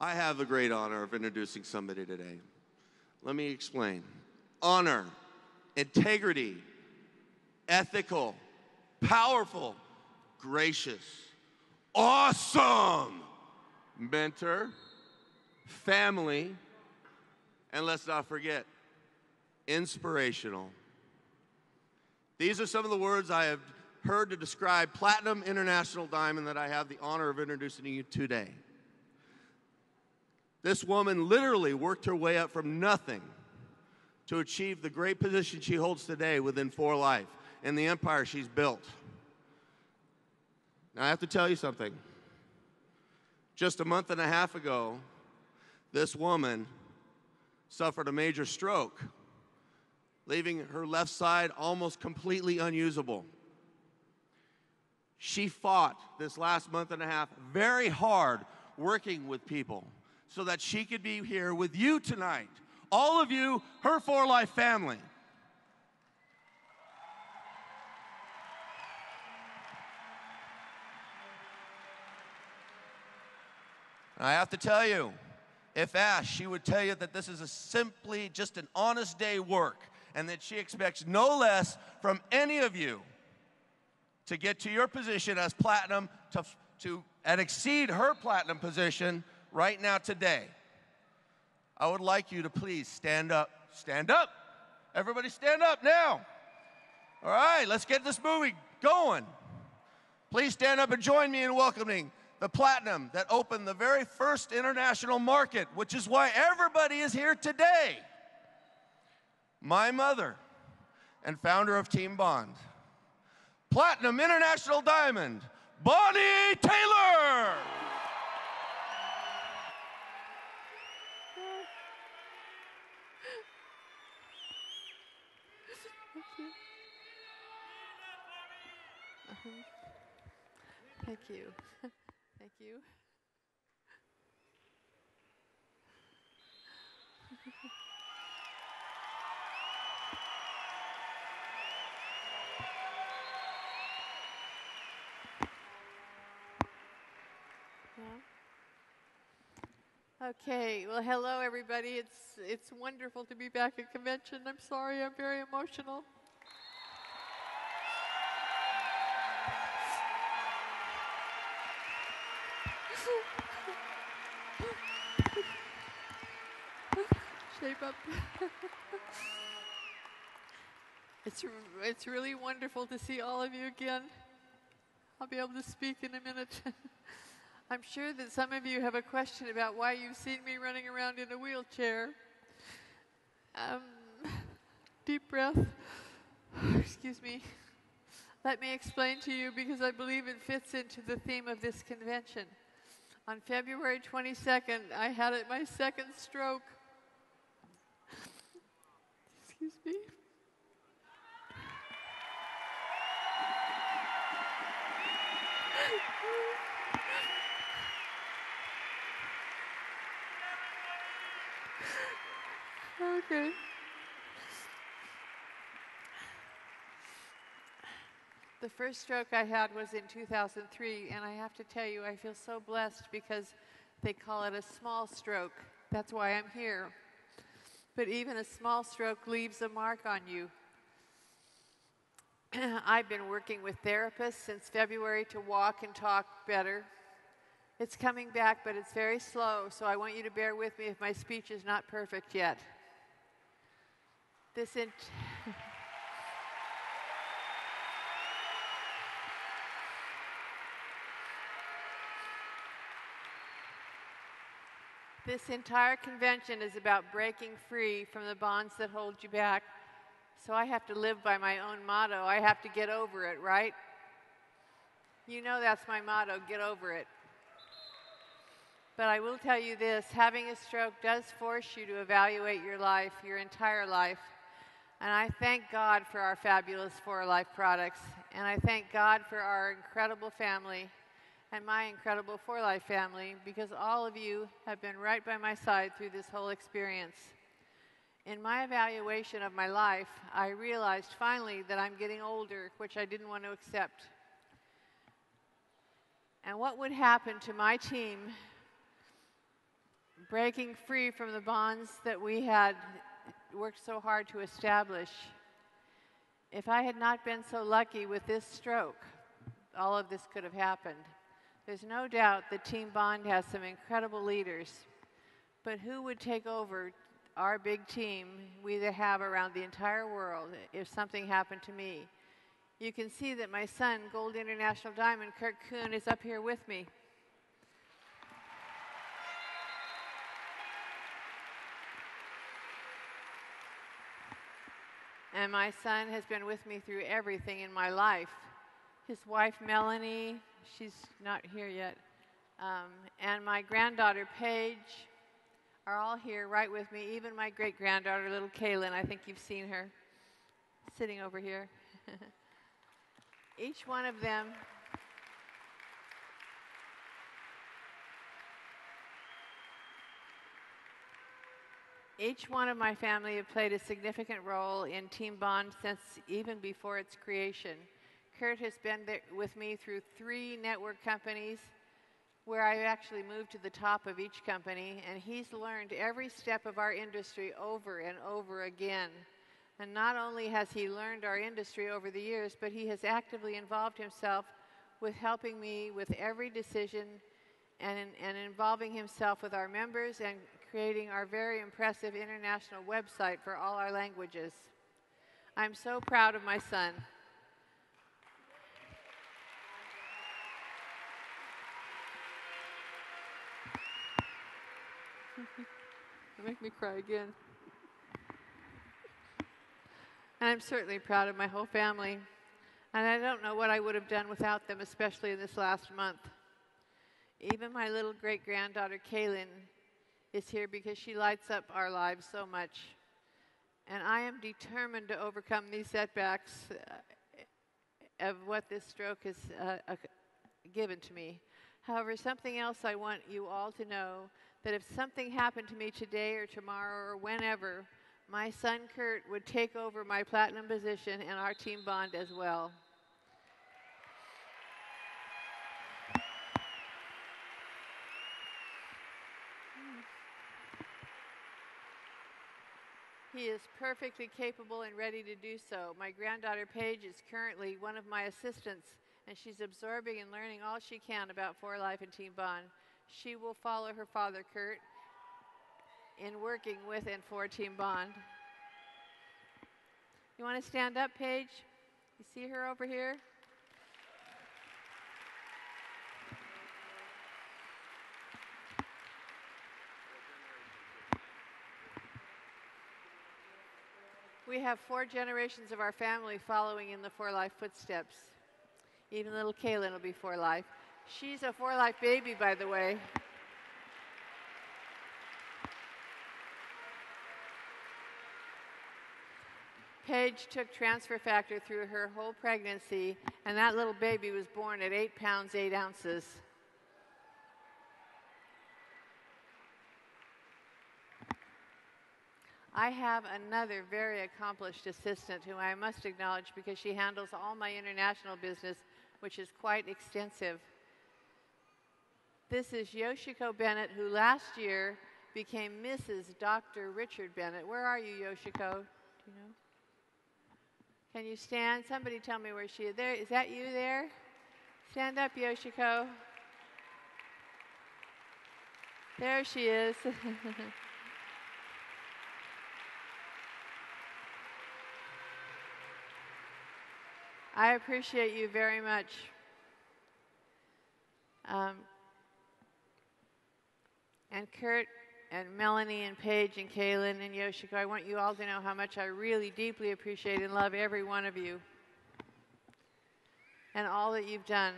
I have the great honor of introducing somebody today. Let me explain. Honor, integrity, ethical, powerful, gracious, awesome, mentor, family, and let's not forget, inspirational. These are some of the words I have heard to describe Platinum International Diamond that I have the honor of introducing to you today. This woman literally worked her way up from nothing to achieve the great position she holds today within 4Life and the empire she's built. Now, I have to tell you something. Just a month and a half ago, this woman suffered a major stroke, leaving her left side almost completely unusable. She fought this last month and a half very hard working with people so that she could be here with you tonight. All of you, her 4Life family. And I have to tell you, if asked, she would tell you that this is simply just an honest day work and that she expects no less from any of you to get to your position as platinum and exceed her platinum position right now today. I would like you to please stand up. Stand up. Everybody stand up now. All right, let's get this movie going. Please stand up and join me in welcoming the platinum that opened the very first international market, which is why everybody is here today. My mother and founder of Team Bond, Platinum International Diamond, Bonnie Taylor. Thank you. Thank you. Okay, well, hello everybody. It's wonderful to be back at convention. I'm sorry, I'm very emotional. Shape up. It's really wonderful to see all of you again. I'll be able to speak in a minute. I'm sure that some of you have a question about why you've seen me running around in a wheelchair. Deep breath. Excuse me. Let me explain to you because I believe it fits into the theme of this convention. On February 22nd, I had my second stroke. Excuse me. Okay. The first stroke I had was in 2003, and I have to tell you, I feel so blessed because they call it a small stroke. That's why I'm here. But even a small stroke leaves a mark on you. I've been working with therapists since February to walk and talk better. It's coming back, but it's very slow, so I want you to bear with me if my speech is not perfect yet. This entire convention is about breaking free from the bonds that hold you back. So I have to live by my own motto. I have to get over it, right? You know that's my motto, get over it. But I will tell you this, having a stroke does force you to evaluate your life, your entire life. And I thank God for our fabulous 4Life products. And I thank God for our incredible family and my incredible 4Life family, because all of you have been right by my side through this whole experience. In my evaluation of my life, I realized finally that I'm getting older, which I didn't want to accept. And what would happen to my team breaking free from the bonds that we had worked so hard to establish. If I had not been so lucky with this stroke, all of this could have happened. There's no doubt that Team Bond has some incredible leaders, but who would take over our big team we have around the entire world if something happened to me? You can see that my son, Gold International Diamond, Kurt Kuhn, is up here with me. And my son has been with me through everything in my life. His wife, Melanie, she's not here yet, and my granddaughter, Paige, are all here right with me. Even my great-granddaughter, little Kaylin, I think you've seen her, sitting over here. Each one of them Each one of my family have played a significant role in Team Bond since even before its creation. Kurt has been there with me through 3 network companies where I actually moved to the top of each company, and he's learned every step of our industry over and over again. And not only has he learned our industry over the years, but he has actively involved himself with helping me with every decision and involving himself with our members and creating our very impressive international website for all our languages. I'm so proud of my son. You make me cry again. And I'm certainly proud of my whole family. And I don't know what I would have done without them, especially in this last month. Even my little great-granddaughter, Kaylin, is here because she lights up our lives so much. And I am determined to overcome these setbacks of what this stroke has given to me. However, something else I want you all to know, that if something happened to me today or tomorrow or whenever, my son Kurt would take over my platinum position and our Team Bond as well. He is perfectly capable and ready to do so. My granddaughter Paige is currently one of my assistants, and she's absorbing and learning all she can about For Life and Team Bond. She will follow her father, Kurt, in working with and for Team Bond. You want to stand up, Paige? You see her over here? We have 4 generations of our family following in the For Life footsteps. Even little Kaylin will be For Life. She's a For Life baby, by the way. Paige took transfer factor through her whole pregnancy, and that little baby was born at 8 pounds, 8 ounces. I have another very accomplished assistant whom I must acknowledge because she handles all my international business, which is quite extensive. This is Yoshiko Bennett, who last year became Mrs. Dr. Richard Bennett. Where are you, Yoshiko? Do you know? Can you stand? Somebody tell me where she is. There, is that you there? Stand up, Yoshiko. There she is. I appreciate you very much. And Kurt and Melanie and Paige and Kaylin and Yoshiko, I want you all to know how much I really deeply appreciate and love every one of you and all that you've done.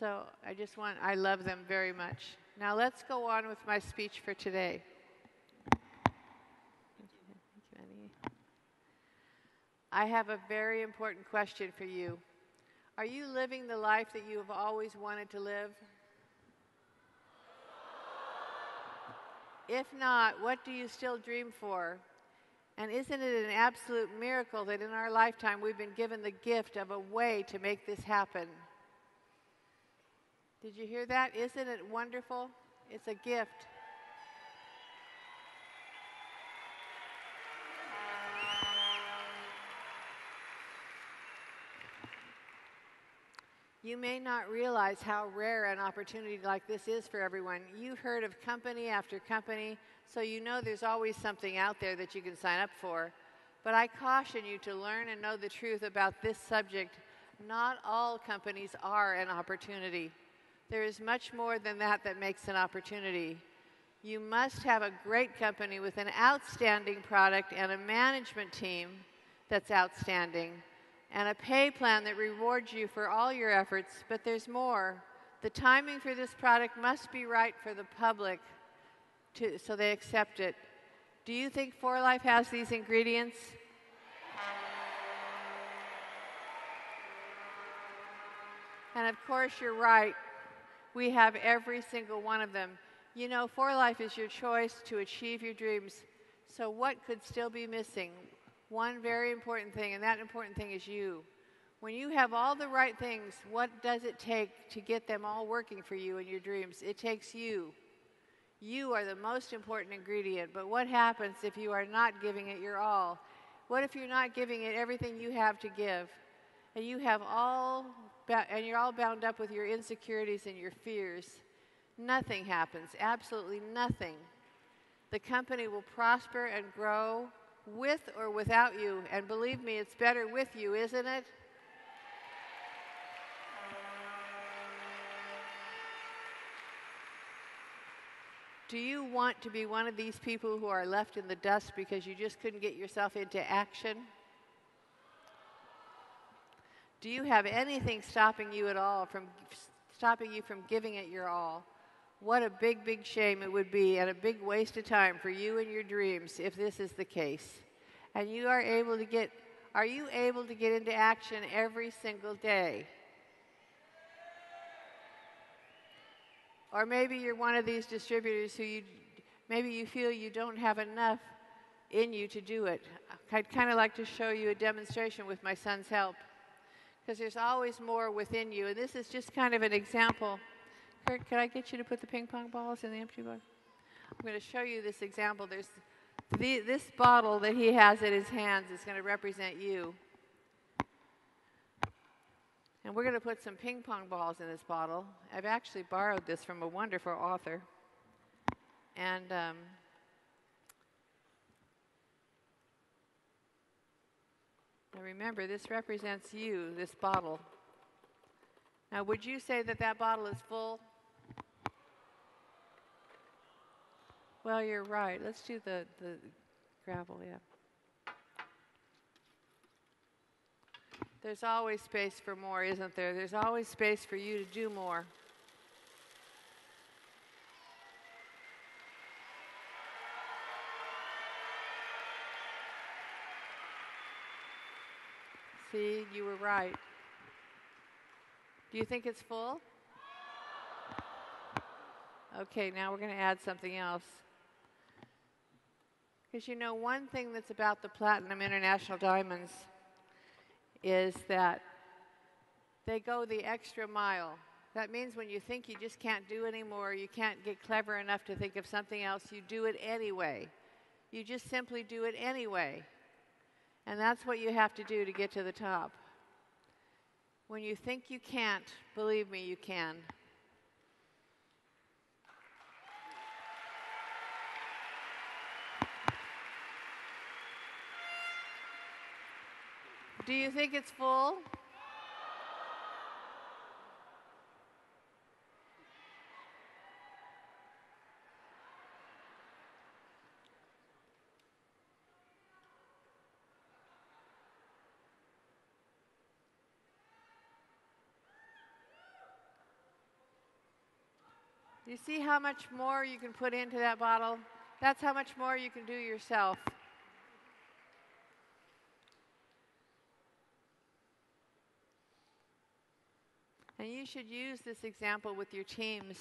So I love them very much. Now let's go on with my speech for today. I have a very important question for you. Are you living the life that you have always wanted to live? If not, what do you still dream for? And isn't it an absolute miracle that in our lifetime we've been given the gift of a way to make this happen? Did you hear that? Isn't it wonderful? It's a gift. You may not realize how rare an opportunity like this is for everyone. You've heard of company after company, so you know there's always something out there that you can sign up for. But I caution you to learn and know the truth about this subject. Not all companies are an opportunity. There is much more than that that makes an opportunity. You must have a great company with an outstanding product and a management team that's outstanding, and a pay plan that rewards you for all your efforts. But there's more. The timing for this product must be right for the public so they accept it. Do you think 4Life has these ingredients? And of course, you're right. We have every single one of them. You know, 4Life is your choice to achieve your dreams. So what could still be missing? One very important thing, and that important thing is you. When you have all the right things, what does it take to get them all working for you in your dreams? It takes you. You are the most important ingredient. But what happens if you are not giving it your all? What if you're not giving it everything you have to give? And you're all bound up with your insecurities and your fears. Nothing happens, absolutely nothing. The company will prosper and grow with or without you. And believe me, it's better with you, isn't it? Do you want to be one of these people who are left in the dust because you just couldn't get yourself into action? Do you have anything stopping you from giving it your all? What a big, big shame it would be, and a big waste of time for you and your dreams if this is the case. And are you able to get into action every single day? Or maybe you're one of these distributors who maybe you feel you don't have enough in you to do it. I'd kind of like to show you a demonstration with my son's help, because there's always more within you. And this is just kind of an example. Kurt, could I get you to put the ping pong balls in the empty box? I'm going to show you this example. There's this bottle that he has in his hands is going to represent you. And we're going to put some ping pong balls in this bottle. I've actually borrowed this from a wonderful author. And now remember, this represents you, this bottle. Now, would you say that that bottle is full? Well, you're right. Let's do the gravel, yeah. There's always space for more, isn't there? There's always space for you to do more. See, you were right. Do you think it's full? Okay, now we're going to add something else. Because you know, one thing that's about the Platinum International Diamonds is that they go the extra mile. That means when you think you just can't do anymore, you can't get clever enough to think of something else, you do it anyway. You just simply do it anyway. And that's what you have to do to get to the top. When you think you can't, believe me, you can. Do you think it's full? You see how much more you can put into that bottle? That's how much more you can do yourself. And you should use this example with your teams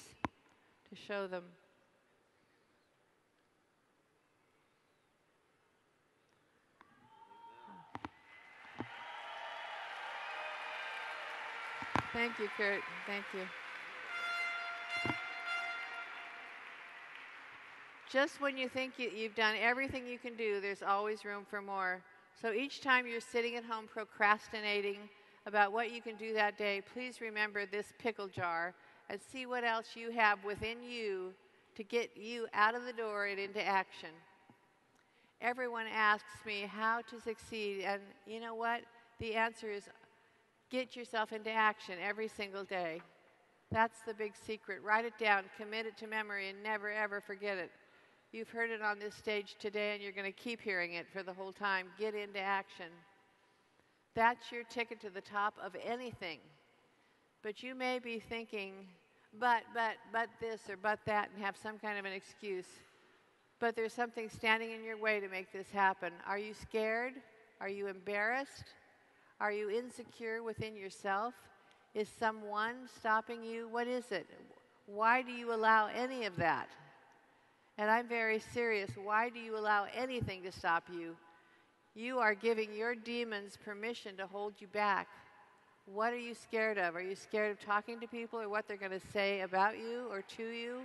to show them. Thank you, Kurt. Thank you. Just when you think you've done everything you can do, there's always room for more. So each time you're sitting at home procrastinating about what you can do that day, please remember this pickle jar and see what else you have within you to get you out of the door and into action. Everyone asks me how to succeed, and you know what? The answer is get yourself into action every single day. That's the big secret. Write it down, commit it to memory, and never, ever forget it. You've heard it on this stage today, and you're going to keep hearing it for the whole time. Get into action. That's your ticket to the top of anything. But you may be thinking, but this or but that, and have some kind of an excuse. But there's something standing in your way to make this happen. Are you scared? Are you embarrassed? Are you insecure within yourself? Is someone stopping you? What is it? Why do you allow any of that? And I'm very serious. Why do you allow anything to stop you? You are giving your demons permission to hold you back. What are you scared of? Are you scared of talking to people or what they're going to say about you or to you?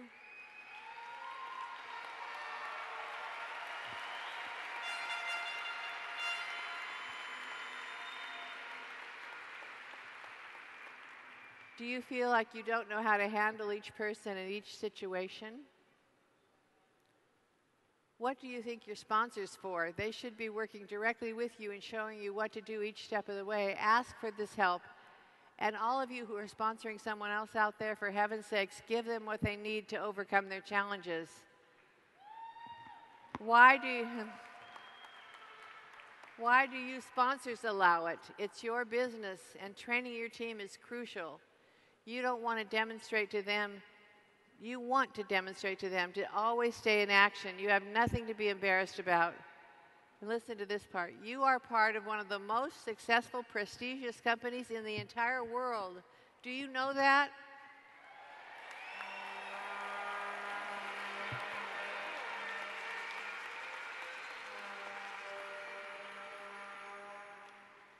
Do you feel like you don't know how to handle each person in each situation? What do you think your sponsor's for? They should be working directly with you and showing you what to do each step of the way. Ask for this help. And all of you who are sponsoring someone else out there, for heaven's sakes, give them what they need to overcome their challenges. Why do you sponsors allow it? It's your business, and training your team is crucial. You don't want to demonstrate to them. You want to demonstrate to them to always stay in action. You have nothing to be embarrassed about. And listen to this part. You are part of one of the most successful, prestigious companies in the entire world. Do you know that?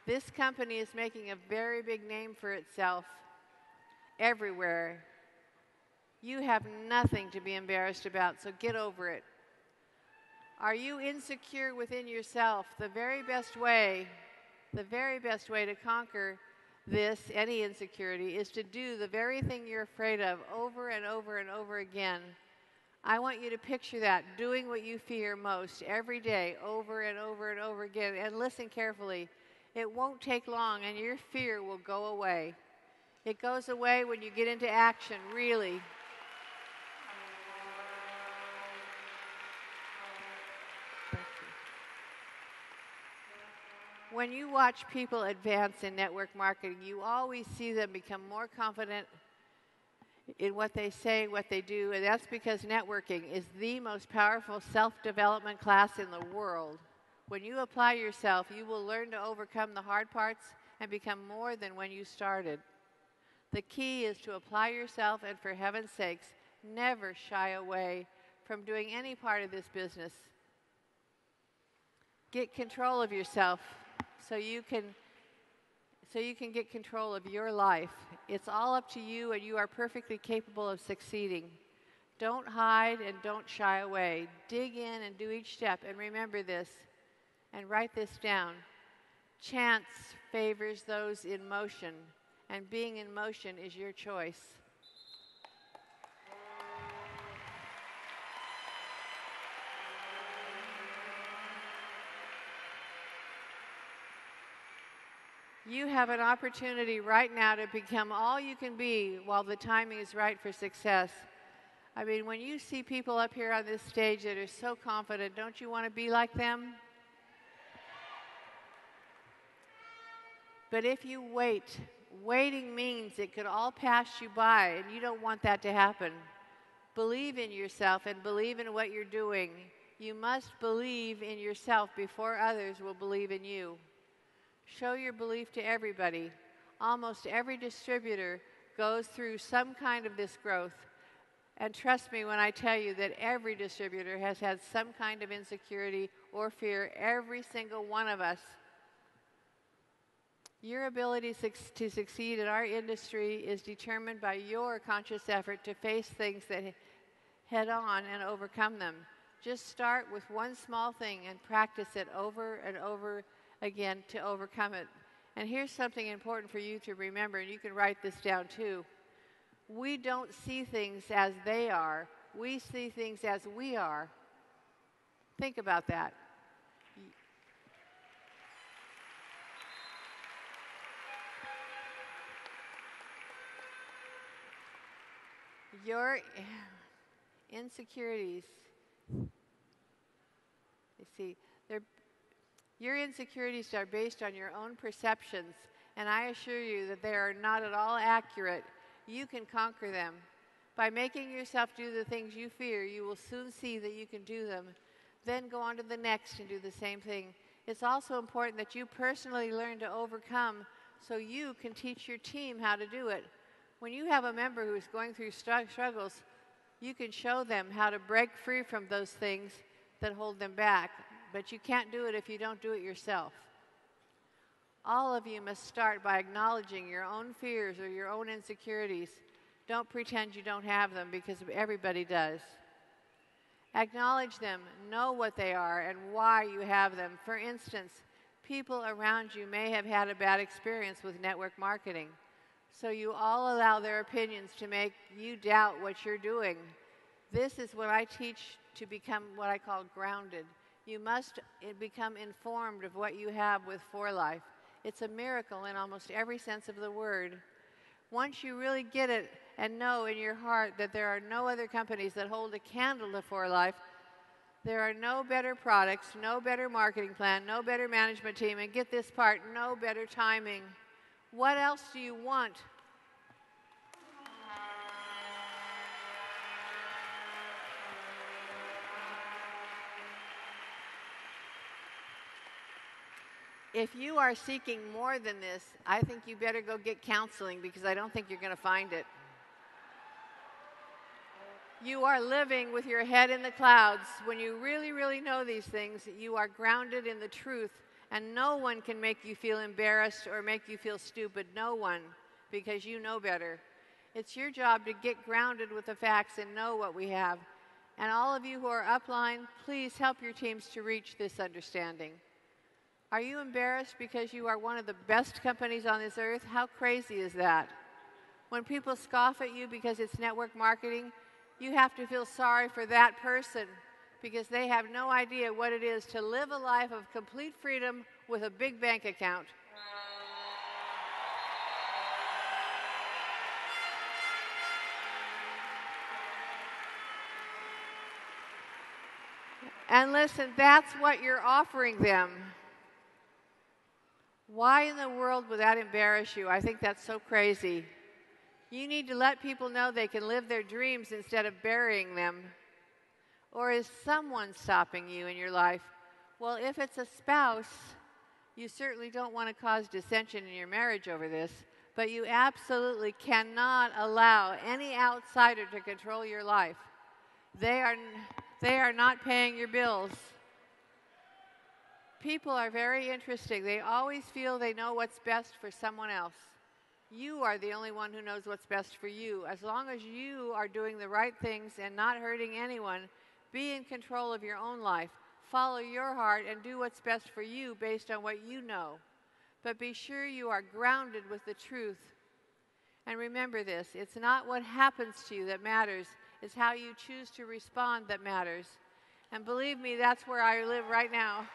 This company is making a very big name for itself everywhere. You have nothing to be embarrassed about, so get over it. Are you insecure within yourself? The very best way to conquer any insecurity, is to do the very thing you're afraid of over and over and over again. I want you to picture that, doing what you fear most every day, over and over and over again. And listen carefully. It won't take long, and your fear will go away. It goes away when you get into action, really. When you watch people advance in network marketing, you always see them become more confident in what they say, what they do, and that's because networking is the most powerful self-development class in the world. When you apply yourself, you will learn to overcome the hard parts and become more than when you started. The key is to apply yourself, and for heaven's sakes, never shy away from doing any part of this business. Get control of yourself so you can get control of your life. It's all up to you, and you are perfectly capable of succeeding. Don't hide and don't shy away. Dig in and do each step, and remember this, and write this down. Chance favors those in motion, and being in motion is your choice. You have an opportunity right now to become all you can be while the timing is right for success. I mean, when you see people up here on this stage that are so confident, don't you want to be like them? But if you wait, waiting means it could all pass you by, and you don't want that to happen. Believe in yourself and believe in what you're doing. You must believe in yourself before others will believe in you. Show your belief to everybody. Almost every distributor goes through some kind of this growth. And trust me when I tell you that every distributor has had some kind of insecurity or fear, every single one of us. Your ability to succeed in our industry is determined by your conscious effort to face things that head on and overcome them. Just start with one small thing and practice it over and over again to overcome it. And here's something important for you to remember, and you can write this down too. We don't see things as they are. We see things as we are. Think about that. Your insecurities, your insecurities are based on your own perceptions, and I assure you that they are not at all accurate. You can conquer them. By making yourself do the things you fear, you will soon see that you can do them. Then go on to the next and do the same thing. It's also important that you personally learn to overcome so you can teach your team how to do it. When you have a member who is going through struggles, you can show them how to break free from those things that hold them back. But you can't do it if you don't do it yourself. All of you must start by acknowledging your own fears or your own insecurities. Don't pretend you don't have them, because everybody does. Acknowledge them, know what they are, and why you have them. For instance, people around you may have had a bad experience with network marketing. So you all allow their opinions to make you doubt what you're doing. This is what I teach to become what I call grounded. You must become informed of what you have with For Life. It's a miracle in almost every sense of the word. Once you really get it and know in your heart that there are no other companies that hold a candle to For Life, there are no better products, no better marketing plan, no better management team, and get this part, no better timing. What else do you want? If you are seeking more than this, I think you better go get counseling, because I don't think you're going to find it. You are living with your head in the clouds. When you really, really know these things, you are grounded in the truth. And no one can make you feel embarrassed or make you feel stupid. No one, because you know better. It's your job to get grounded with the facts and know what we have. And all of you who are upline, please help your teams to reach this understanding. Are you embarrassed because you are one of the best companies on this earth? How crazy is that? When people scoff at you because it's network marketing, you have to feel sorry for that person, because they have no idea what it is to live a life of complete freedom with a big bank account. And listen, that's what you're offering them. Why in the world would that embarrass you? I think that's so crazy. You need to let people know they can live their dreams instead of burying them. Or is someone stopping you in your life? Well, if it's a spouse, you certainly don't want to cause dissension in your marriage over this, but you absolutely cannot allow any outsider to control your life. They are not paying your bills. People are very interesting. They always feel they know what's best for someone else. You are the only one who knows what's best for you. As long as you are doing the right things and not hurting anyone, be in control of your own life. Follow your heart and do what's best for you based on what you know. But be sure you are grounded with the truth. And remember this, it's not what happens to you that matters. It's how you choose to respond that matters. And believe me, that's where I live right now.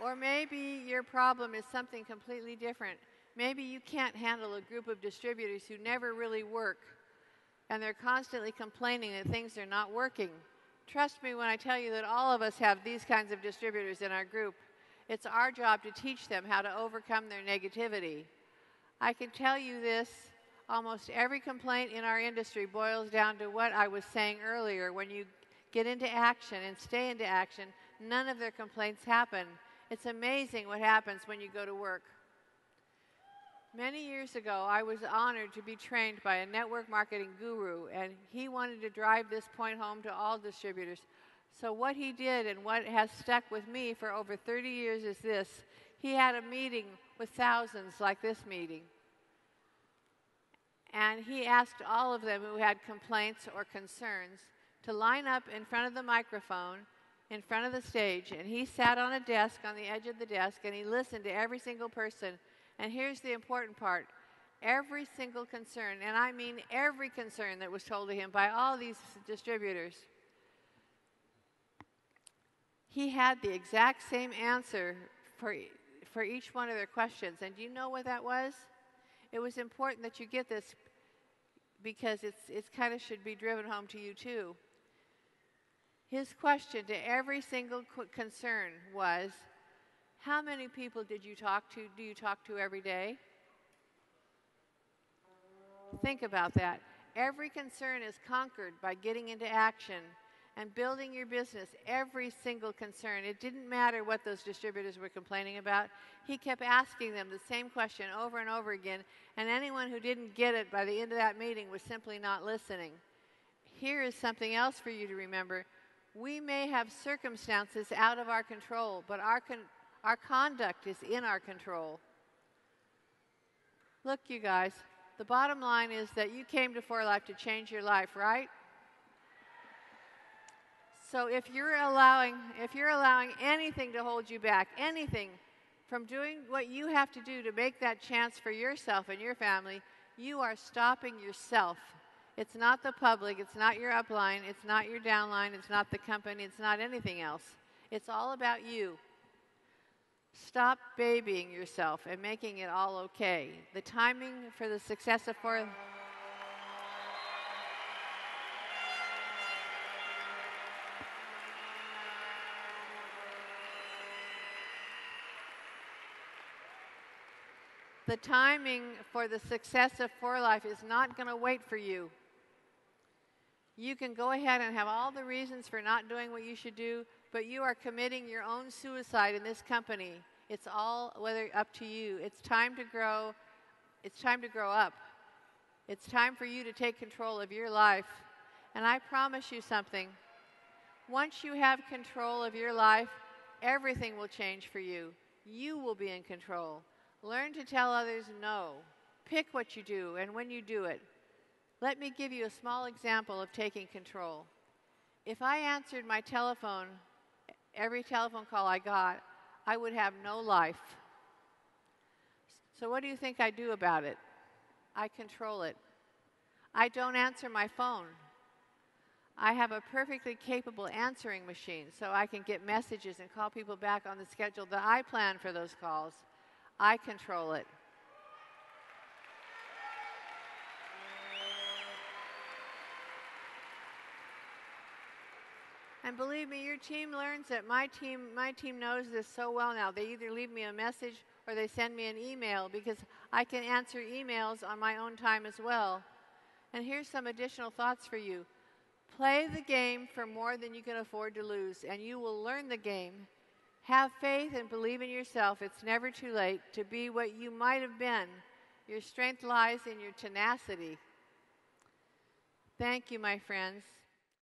Or maybe your problem is something completely different. Maybe you can't handle a group of distributors who never really work, and they're constantly complaining that things are not working. Trust me when I tell you that all of us have these kinds of distributors in our group. It's our job to teach them how to overcome their negativity. I can tell you this, almost every complaint in our industry boils down to what I was saying earlier. When you get into action and stay into action, none of their complaints happen. It's amazing what happens when you go to work. Many years ago, I was honored to be trained by a network marketing guru, and he wanted to drive this point home to all distributors. So what he did and what has stuck with me for over 30 years is this. He had a meeting with thousands like this meeting. And he asked all of them who had complaints or concerns to line up in front of the microphone, in front of the stage. And he sat on a desk, on the edge of the desk, and he listened to every single person. And here's the important part. Every single concern, and I mean every concern that was told to him by all these distributors, he had the exact same answer for each one of their questions. And do you know what that was? It was important that you get this because it's kind of should be driven home to you too. His question to every single concern was, how many people do you talk to every day? Think about that. Every concern is conquered by getting into action and building your business. Every single concern. It didn't matter what those distributors were complaining about. He kept asking them the same question over and over again, and anyone who didn't get it by the end of that meeting was simply not listening. Here is something else for you to remember. We may have circumstances out of our control, but our conduct is in our control. Look, you guys. The bottom line is that you came to For Life to change your life, right? So if you're allowing anything to hold you back, anything from doing what you have to do to make that chance for yourself and your family, you are stopping yourself. It's not the public, it's not your upline, it's not your downline, it's not the company, it's not anything else. It's all about you. Stop babying yourself and making it all okay. The timing for the success of the timing for the success of For Life is not going to wait for you. You can go ahead and have all the reasons for not doing what you should do, but you are committing your own suicide in this company. It's all up to you. It's time to grow. It's time to grow up. It's time for you to take control of your life. And I promise you something. Once you have control of your life, everything will change for you. You will be in control. Learn to tell others no. Pick what you do and when you do it. Let me give you a small example of taking control. If I answered my telephone, every telephone call I got, I would have no life. So what do you think I do about it? I control it. I don't answer my phone. I have a perfectly capable answering machine, so I can get messages and call people back on the schedule that I plan for those calls. I control it. And believe me, your team learns that my team knows this so well now. They either leave me a message or they send me an email because I can answer emails on my own time as well. And here's some additional thoughts for you. Play the game for more than you can afford to lose, and you will learn the game. Have faith and believe in yourself. It's never too late to be what you might have been. Your strength lies in your tenacity. Thank you, my friends.